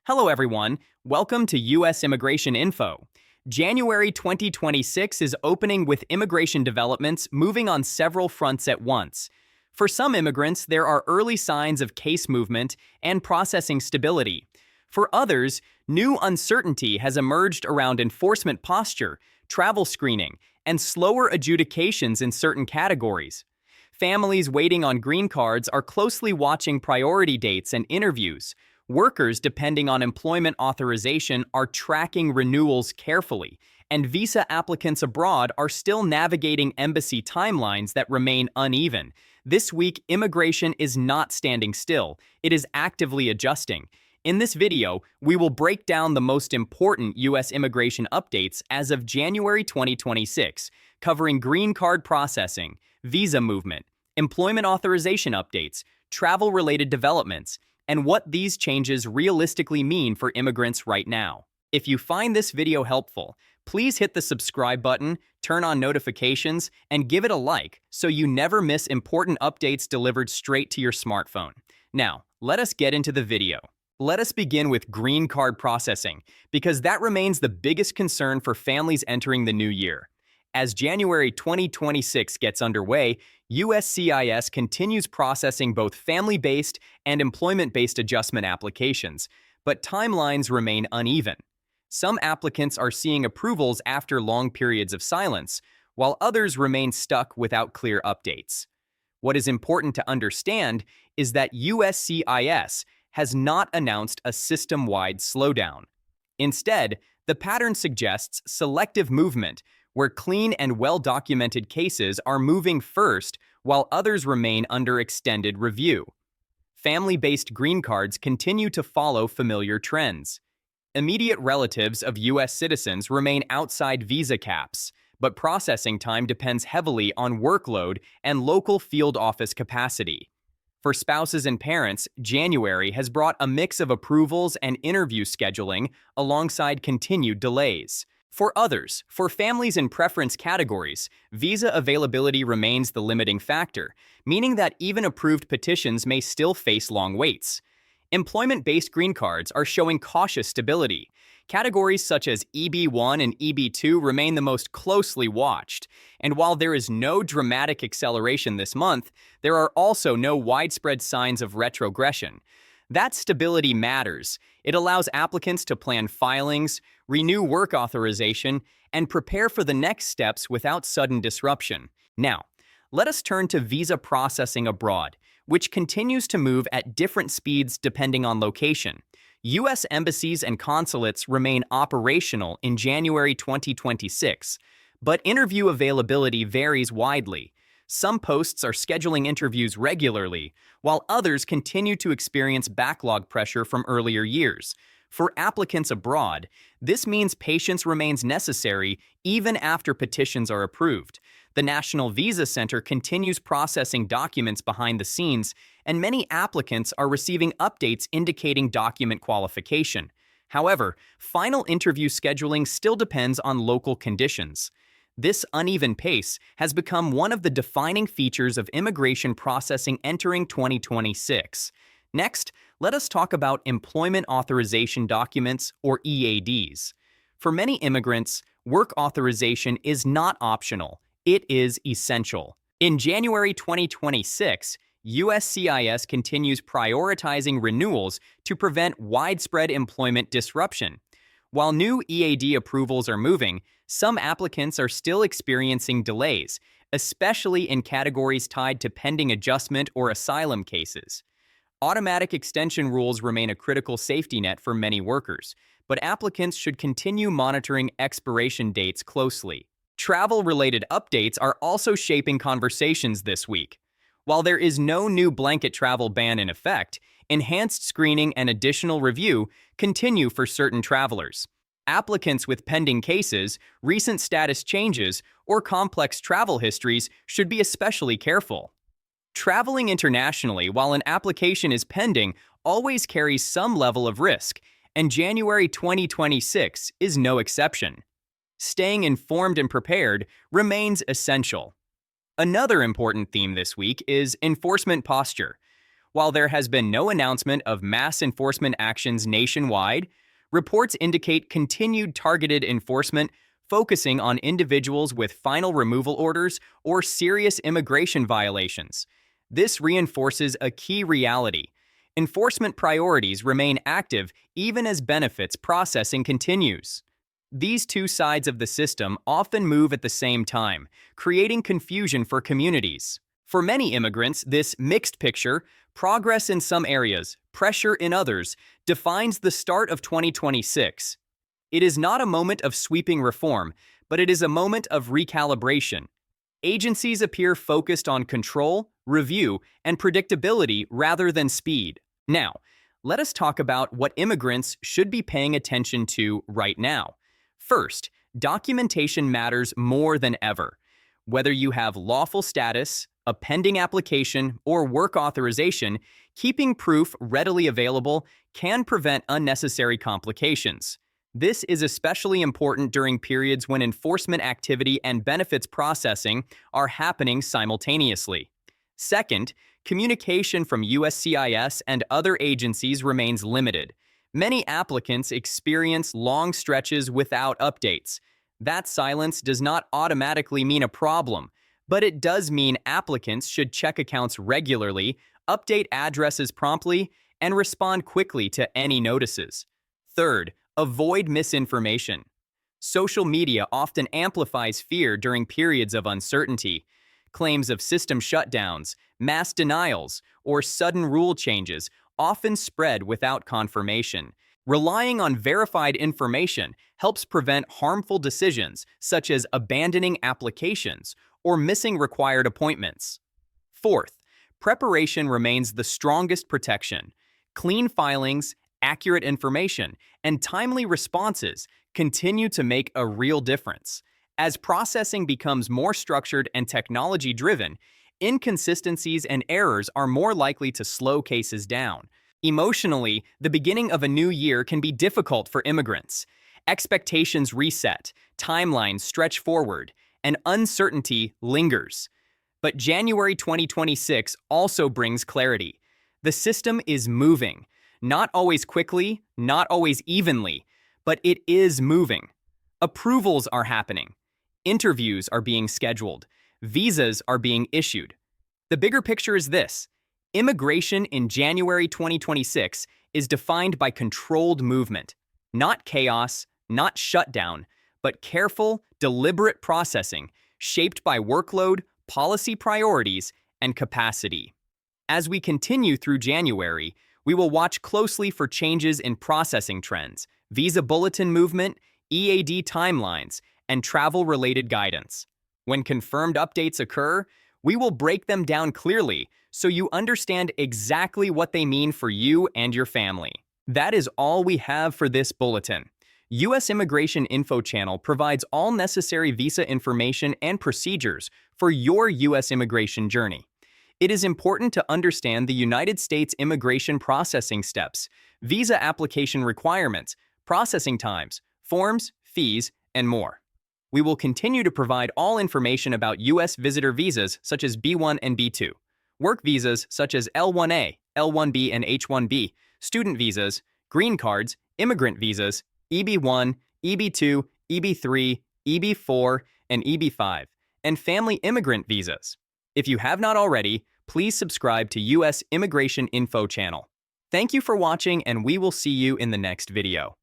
Hello, everyone. Welcome to U.S. Immigration Info. January 2026 is opening with immigration developments moving on several fronts at once. For some immigrants, there are early signs of case movement and processing stability. For others, new uncertainty has emerged around enforcement posture, travel screening, and slower adjudications in certain categories. Families waiting on green cards are closely watching priority dates and interviews. Workers depending on employment authorization are tracking renewals carefully, and visa applicants abroad are still navigating embassy timelines that remain uneven. This week, immigration is not standing still. It is actively adjusting. In this video, we will break down the most important U.S. immigration updates as of January 2026, covering green card processing, visa movement, employment authorization updates, travel-related developments, and what these changes realistically mean for immigrants right now. If you find this video helpful, please hit the subscribe button, turn on notifications, and give it a like so you never miss important updates delivered straight to your smartphone. Now, let us get into the video. Let us begin with green card processing, because that remains the biggest concern for families entering the new year. As January 2026 gets underway, USCIS continues processing both family-based and employment-based adjustment applications, but timelines remain uneven. Some applicants are seeing approvals after long periods of silence, while others remain stuck without clear updates. What is important to understand is that USCIS has not announced a system-wide slowdown. Instead, the pattern suggests selective movement, where clean and well-documented cases are moving first while others remain under extended review. Family-based green cards continue to follow familiar trends. Immediate relatives of U.S. citizens remain outside visa caps, but processing time depends heavily on workload and local field office capacity. For spouses and parents, January has brought a mix of approvals and interview scheduling alongside continued delays. For others, for families in preference categories, visa availability remains the limiting factor, meaning that even approved petitions may still face long waits. Employment-based green cards are showing cautious stability. Categories such as EB1 and EB2 remain the most closely watched, and while there is no dramatic acceleration this month, there are also no widespread signs of retrogression. That stability matters. It allows applicants to plan filings, renew work authorization, and prepare for the next steps without sudden disruption. Now, let us turn to visa processing abroad, which continues to move at different speeds depending on location. U.S. embassies and consulates remain operational in January 2026, but interview availability varies widely. Some posts are scheduling interviews regularly, while others continue to experience backlog pressure from earlier years. For applicants abroad, this means patience remains necessary even after petitions are approved. The National Visa Center continues processing documents behind the scenes, and many applicants are receiving updates indicating document qualification. However, final interview scheduling still depends on local conditions. This uneven pace has become one of the defining features of immigration processing entering 2026. Next, let us talk about employment authorization documents, or EADs. For many immigrants, work authorization is not optional, it is essential. In January 2026, USCIS continues prioritizing renewals to prevent widespread employment disruption. While new EAD approvals are moving, some applicants are still experiencing delays, especially in categories tied to pending adjustment or asylum cases. Automatic extension rules remain a critical safety net for many workers, but applicants should continue monitoring expiration dates closely. Travel-related updates are also shaping conversations this week. While there is no new blanket travel ban in effect, enhanced screening and additional review continue for certain travelers. Applicants with pending cases, recent status changes, or complex travel histories should be especially careful. Traveling internationally while an application is pending always carries some level of risk, and January 2026 is no exception. Staying informed and prepared remains essential. Another important theme this week is enforcement posture. While there has been no announcement of mass enforcement actions nationwide, reports indicate continued targeted enforcement focusing on individuals with final removal orders or serious immigration violations. This reinforces a key reality. Enforcement priorities remain active even as benefits processing continues. These two sides of the system often move at the same time, creating confusion for communities. For many immigrants, this mixed picture, progress in some areas, pressure in others, defines the start of 2026. It is not a moment of sweeping reform, but it is a moment of recalibration. Agencies appear focused on control, review, and predictability rather than speed. Now, let us talk about what immigrants should be paying attention to right now. First, documentation matters more than ever. Whether you have lawful status, a pending application, or work authorization, keeping proof readily available can prevent unnecessary complications. This is especially important during periods when enforcement activity and benefits processing are happening simultaneously. Second, communication from USCIS and other agencies remains limited. Many applicants experience long stretches without updates. That silence does not automatically mean a problem, but it does mean applicants should check accounts regularly, update addresses promptly, and respond quickly to any notices. Third, avoid misinformation. Social media often amplifies fear during periods of uncertainty. Claims of system shutdowns, mass denials, or sudden rule changes often spread without confirmation. Relying on verified information helps prevent harmful decisions such as abandoning applications or missing required appointments. Fourth, preparation remains the strongest protection. Clean filings, accurate information, and timely responses continue to make a real difference. As processing becomes more structured and technology-driven, inconsistencies and errors are more likely to slow cases down. Emotionally, the beginning of a new year can be difficult for immigrants. Expectations reset, timelines stretch forward, and uncertainty lingers. But January 2026 also brings clarity. The system is moving, not always quickly, not always evenly, but it is moving. Approvals are happening. Interviews are being scheduled. Visas are being issued. The bigger picture is this. Immigration in January 2026 is defined by controlled movement, not chaos, not shutdown, but careful, deliberate processing shaped by workload, policy priorities, and capacity. As we continue through January, we will watch closely for changes in processing trends, visa bulletin movement, EAD timelines, and travel-related guidance. When confirmed updates occur, we will break them down clearly so you understand exactly what they mean for you and your family. That is all we have for this bulletin. U.S. Immigration Info Channel provides all necessary visa information and procedures for your U.S. immigration journey. It is important to understand the United States immigration processing steps, visa application requirements, processing times, forms, fees, and more. We will continue to provide all information about U.S. visitor visas such as B1 and B2, work visas such as L1A, L1B, and H1B, student visas, green cards, immigrant visas, EB1, EB2, EB3, EB4, and EB5, and family immigrant visas. If you have not already, please subscribe to U.S. Immigration Info Channel. Thank you for watching, and we will see you in the next video.